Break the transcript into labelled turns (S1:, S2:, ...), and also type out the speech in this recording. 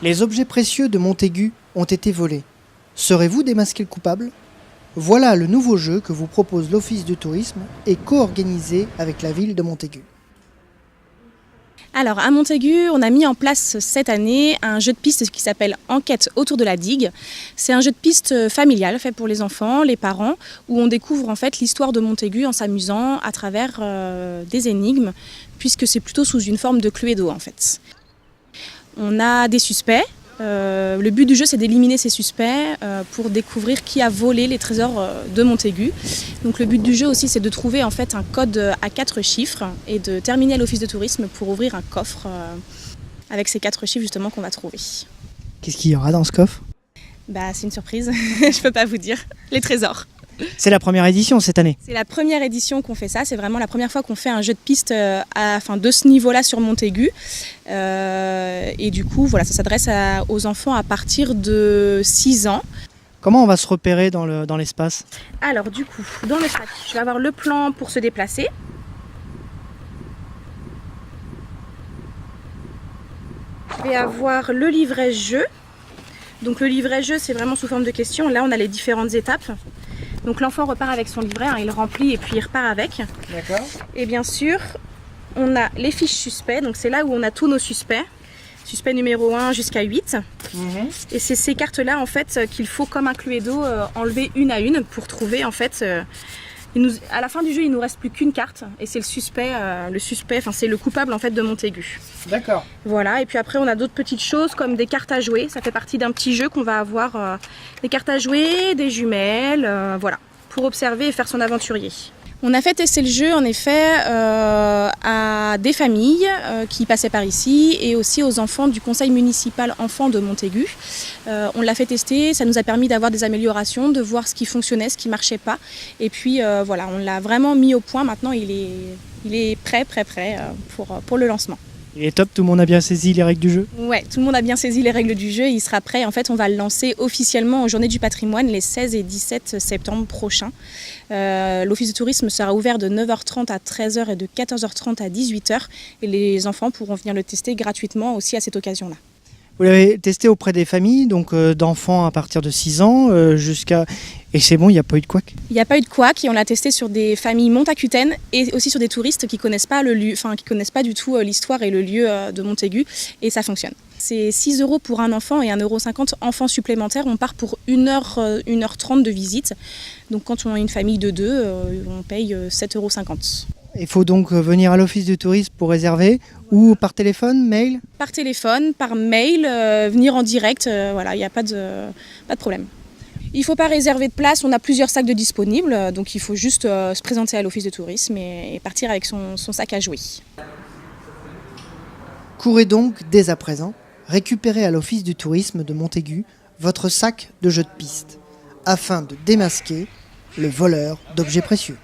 S1: Les objets précieux de Montaigu ont été volés. Serez-vous démasqué le coupable ? Voilà le nouveau jeu que vous propose l'Office du tourisme et co-organisé avec la ville de Montaigu.
S2: Alors à Montaigu, on a mis en place cette année un jeu de piste qui s'appelle Enquête autour de la digue. C'est un jeu de piste familial fait pour les enfants, les parents, où on découvre en fait l'histoire de Montaigu en s'amusant à travers des énigmes, puisque c'est plutôt sous une forme de Cluedo en fait. On a des suspects. Le but du jeu, c'est d'éliminer ces suspects pour découvrir qui a volé les trésors de Montaigu. Donc le but du jeu aussi, c'est de trouver en fait un code à 4 chiffres et de terminer à l'office de tourisme pour ouvrir un coffre avec ces 4 chiffres justement qu'on va trouver.
S1: Qu'est-ce qu'il y aura dans ce coffre ?
S2: C'est une surprise, je peux pas vous dire. Les trésors.
S1: C'est la première édition cette année.
S2: C'est la première édition qu'on fait ça, c'est vraiment la première fois qu'on fait un jeu de piste de ce niveau-là sur Montaigu. Et du coup, voilà, ça s'adresse aux enfants à partir de 6 ans.
S1: Comment on va se repérer dans l'espace ?
S2: Alors du coup, dans le sac, je vais avoir le plan pour se déplacer. Je vais avoir le livret jeu. Donc le livret jeu, c'est vraiment sous forme de questions. Là, on a les différentes étapes. Donc l'enfant repart avec son livret, il remplit et puis il repart avec.
S1: D'accord.
S2: Et bien sûr, on a les fiches suspects, donc c'est là où on a tous nos suspects. Suspect numéro 1 jusqu'à 8. Et c'est ces cartes-là en fait qu'il faut comme un Cluedo enlever une à une pour trouver en fait... à la fin du jeu, il ne nous reste plus qu'une carte et c'est le suspect, c'est le coupable en fait de Montaigu.
S1: D'accord.
S2: Voilà, et puis après on a d'autres petites choses comme des cartes à jouer, ça fait partie d'un petit jeu qu'on va avoir, des cartes à jouer, des jumelles, voilà, pour observer et faire son aventurier. On a fait tester le jeu en effet à des familles qui passaient par ici et aussi aux enfants du conseil municipal enfants de Montaigu. On l'a fait tester, ça nous a permis d'avoir des améliorations, de voir ce qui fonctionnait, ce qui ne marchait pas. Et puis voilà, on l'a vraiment mis au point, maintenant il est prêt pour le lancement.
S1: Il est top, tout le monde a bien saisi les règles du jeu ?
S2: Ouais, tout le monde a bien saisi les règles du jeu, il sera prêt. En fait, on va le lancer officiellement aux Journées du patrimoine les 16 et 17 septembre prochains. L'office de tourisme sera ouvert de 9h30 à 13h et de 14h30 à 18h. Et les enfants pourront venir le tester gratuitement aussi à cette occasion-là.
S1: Vous l'avez testé auprès des familles, donc d'enfants à partir de 6 ans jusqu'à... Et c'est bon, il n'y a pas eu de couac ?
S2: Il n'y a pas eu de couac et on l'a testé sur des familles montacutaines et aussi sur des touristes qui ne connaissent pas qui connaissent pas du tout l'histoire et le lieu de Montaigu et ça fonctionne. C'est 6 € pour un enfant et 1,50 € enfant supplémentaire. On part pour 1h30 de visite. Donc quand on a une famille de 2, on paye 7,50 €.
S1: Il faut donc venir à l'office du tourisme pour réserver ou par téléphone, mail ?
S2: Par téléphone, par mail, venir en direct, voilà, il n'y a pas de problème. Il ne faut pas réserver de place, on a plusieurs sacs de disponibles, donc il faut juste se présenter à l'office de tourisme et partir avec son sac à jouer.
S1: Courez donc dès à présent, récupérez à l'office du tourisme de Montaigu votre sac de jeu de piste, afin de démasquer le voleur d'objets précieux.